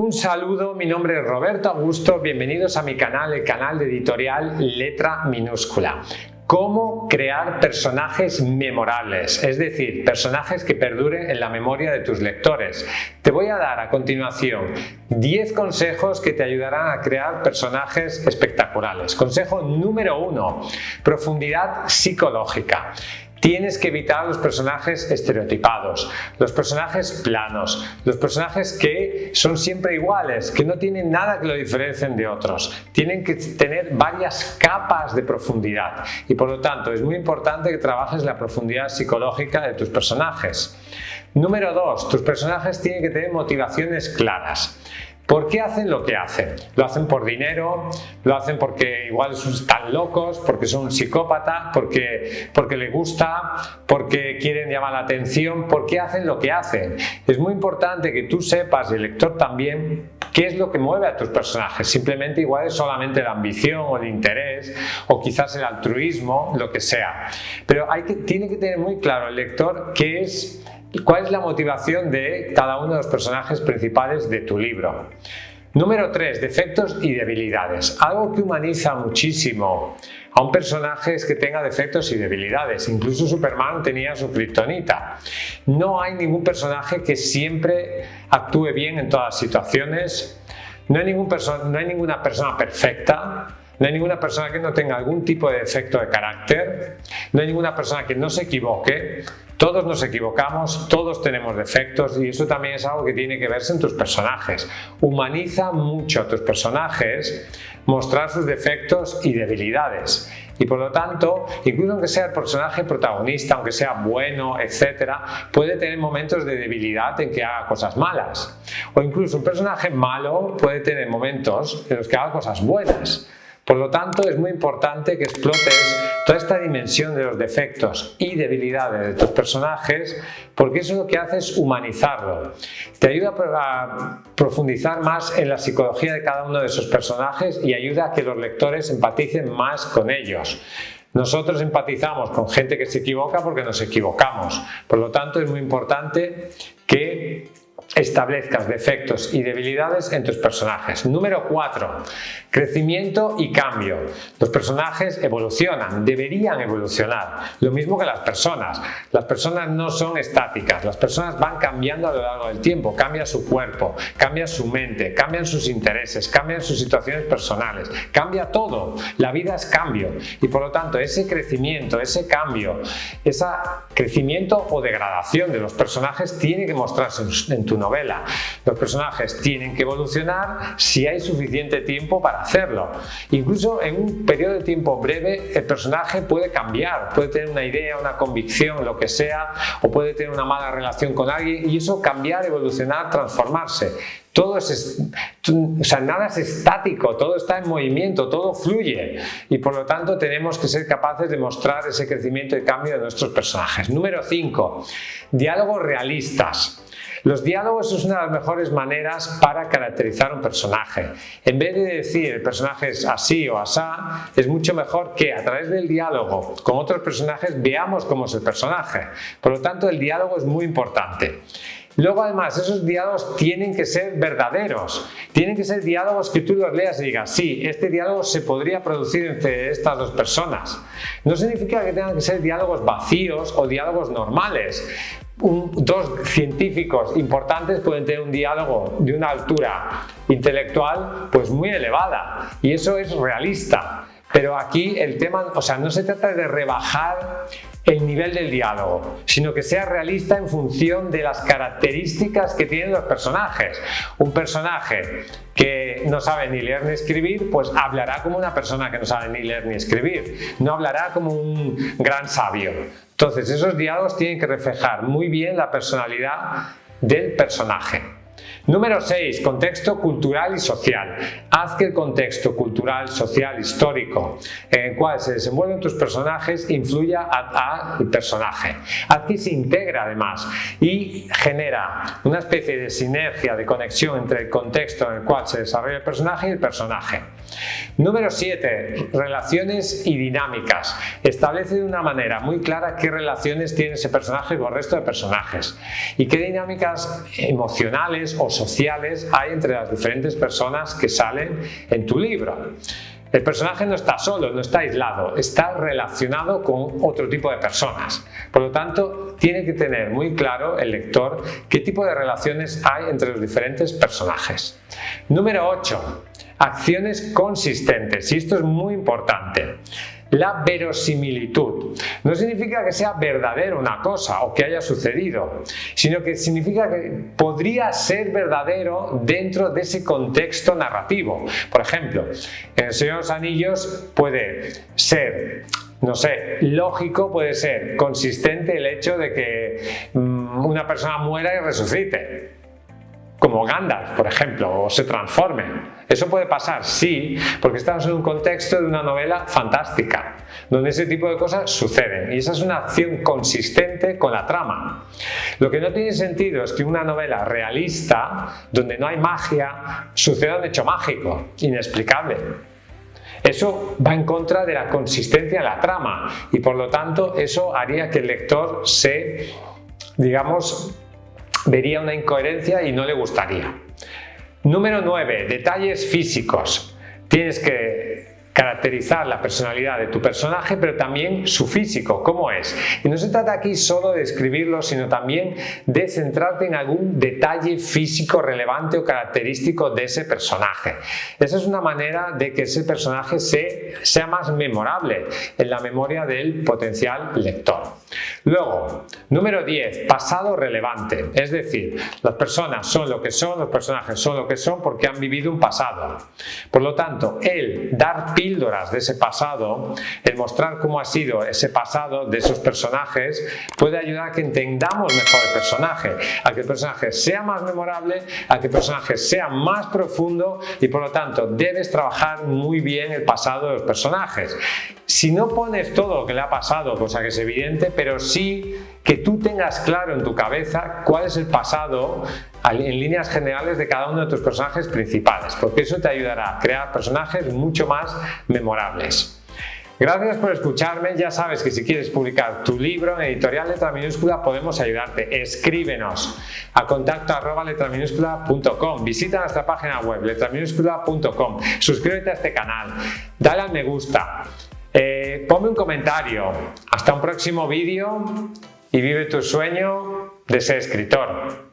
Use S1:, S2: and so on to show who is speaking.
S1: Un saludo, mi nombre es Roberto Augusto, bienvenidos a mi canal, el canal de editorial Letra Minúscula. Cómo crear personajes memorables, es decir, personajes que perduren en la memoria de tus lectores. Te voy a dar a continuación 10 consejos que te ayudarán a crear personajes espectaculares. Consejo número 1, profundidad psicológica. Tienes que evitar los personajes estereotipados, los personajes planos, los personajes que son siempre iguales, que no tienen nada que lo diferencien de otros. Tienen que tener varias capas de profundidad y por lo tanto es muy importante que trabajes la profundidad psicológica de tus personajes. Número 2, tus personajes tienen que tener motivaciones claras. ¿Por qué hacen lo que hacen? ¿Lo hacen por dinero? ¿Lo hacen porque igual están locos? ¿Porque son un psicópata? ¿Porque les gusta? ¿Porque quieren llamar la atención? ¿Por qué hacen lo que hacen? Es muy importante que tú sepas, y el lector también, qué es lo que mueve a tus personajes. Simplemente igual es solamente la ambición o el interés o quizás el altruismo, lo que sea. Pero tiene que tener muy claro el lector cuál es la motivación de cada uno de los personajes principales de tu libro. Número 3, defectos y debilidades. Algo que humaniza muchísimo a un personaje es que tenga defectos y debilidades. Incluso Superman tenía su kriptonita. No hay ningún personaje que siempre actúe bien en todas las situaciones. No hay ninguna persona perfecta. No hay ninguna persona que no tenga algún tipo de defecto de carácter. No hay ninguna persona que no se equivoque. Todos nos equivocamos, todos tenemos defectos y eso también es algo que tiene que verse en tus personajes. Humaniza mucho a tus personajes mostrar sus defectos y debilidades. Y por lo tanto, incluso aunque sea el personaje protagonista, aunque sea bueno, etcétera, puede tener momentos de debilidad en que haga cosas malas. O incluso un personaje malo puede tener momentos en los que haga cosas buenas. Por lo tanto, es muy importante que explotes toda esta dimensión de los defectos y debilidades de tus personajes, porque eso lo que hace es humanizarlo. Te ayuda a profundizar más en la psicología de cada uno de esos personajes y ayuda a que los lectores empaticen más con ellos. Nosotros empatizamos con gente que se equivoca porque nos equivocamos. Por lo tanto, es muy importante que establezcas defectos y debilidades en tus personajes. Número 4, crecimiento y cambio. Los personajes evolucionan, deberían evolucionar, lo mismo que las personas. Las personas no son estáticas, las personas van cambiando a lo largo del tiempo, cambia su cuerpo, cambia su mente, cambian sus intereses, cambian sus situaciones personales, cambia todo, la vida es cambio y por lo tanto ese crecimiento, ese cambio, ese crecimiento o degradación de los personajes tiene que mostrarse en tu novela. Los personajes tienen que evolucionar si hay suficiente tiempo para hacerlo. Incluso en un periodo de tiempo breve el personaje puede cambiar, puede tener una idea, una convicción, lo que sea, o puede tener una mala relación con alguien y eso cambiar, evolucionar, transformarse. Nada es estático, todo está en movimiento, todo fluye y por lo tanto tenemos que ser capaces de mostrar ese crecimiento y cambio de nuestros personajes. Número 5, diálogos realistas. Los diálogos es una de las mejores maneras para caracterizar un personaje. En vez de decir el personaje es así o asá, es mucho mejor que a través del diálogo con otros personajes veamos cómo es el personaje. Por lo tanto, el diálogo es muy importante. Luego además esos diálogos tienen que ser verdaderos, tienen que ser diálogos que tú los leas y digas sí, este diálogo se podría producir entre estas dos personas. No significa que tengan que ser diálogos vacíos o diálogos normales. Dos científicos importantes pueden tener un diálogo de una altura intelectual pues muy elevada y eso es realista. Pero aquí el tema, no se trata de rebajar el nivel del diálogo, sino que sea realista en función de las características que tienen los personajes. Un personaje que no sabe ni leer ni escribir, pues hablará como una persona que no sabe ni leer ni escribir, no hablará como un gran sabio. Entonces, esos diálogos tienen que reflejar muy bien la personalidad del personaje. Número 6, contexto cultural y social. Haz que el contexto cultural, social, histórico en el cual se desenvuelven tus personajes influya al personaje. Haz que se integre además y genera una especie de sinergia, de conexión entre el contexto en el cual se desarrolla el personaje y el personaje. Número 7, relaciones y dinámicas. Establece de una manera muy clara qué relaciones tiene ese personaje con el resto de personajes y qué dinámicas emocionales o sociales hay entre las diferentes personas que salen en tu libro. El personaje no está solo, no está aislado, está relacionado con otro tipo de personas. Por lo tanto, tiene que tener muy claro el lector qué tipo de relaciones hay entre los diferentes personajes. Número 8. Acciones consistentes. Y esto es muy importante. La verosimilitud. No significa que sea verdadero una cosa o que haya sucedido, sino que significa que podría ser verdadero dentro de ese contexto narrativo. Por ejemplo, en El Señor de los Anillos puede ser, no sé, lógico, puede ser consistente el hecho de que una persona muera y resucite, como Gandalf, por ejemplo, o se transforme. ¿Eso puede pasar? Sí, porque estamos en un contexto de una novela fantástica, donde ese tipo de cosas suceden, y esa es una acción consistente con la trama. Lo que no tiene sentido es que una novela realista, donde no hay magia, suceda un hecho mágico, inexplicable. Eso va en contra de la consistencia de la trama, y por lo tanto eso haría que el lector vería una incoherencia y no le gustaría. Número 9. Detalles físicos. Tienes que caracterizar la personalidad de tu personaje, pero también su físico, cómo es. Y no se trata aquí solo de describirlo, sino también de centrarte en algún detalle físico relevante o característico de ese personaje. Esa es una manera de que ese personaje sea más memorable en la memoria del potencial lector. Luego, número 10, pasado relevante. Es decir, las personas son lo que son, los personajes son lo que son porque han vivido un pasado. Por lo tanto, el dar píldoras de ese pasado, el mostrar cómo ha sido ese pasado de esos personajes, puede ayudar a que entendamos mejor el personaje, a que el personaje sea más memorable, a que el personaje sea más profundo, y por lo tanto debes trabajar muy bien el pasado de los personajes. Si no pones todo lo que le ha pasado, cosa que es evidente, pero sí que tú tengas claro en tu cabeza cuál es el pasado en líneas generales de cada uno de tus personajes principales, porque eso te ayudará a crear personajes mucho más memorables. Gracias por escucharme. Ya sabes que si quieres publicar tu libro en Editorial Letra Minúscula podemos ayudarte. Escríbenos a contacto@letraminúscula.com. Visita nuestra página web letraminúscula.com. Suscríbete a este canal, dale al me gusta, ponme un comentario. Hasta un próximo vídeo y vive tu sueño de ser escritor.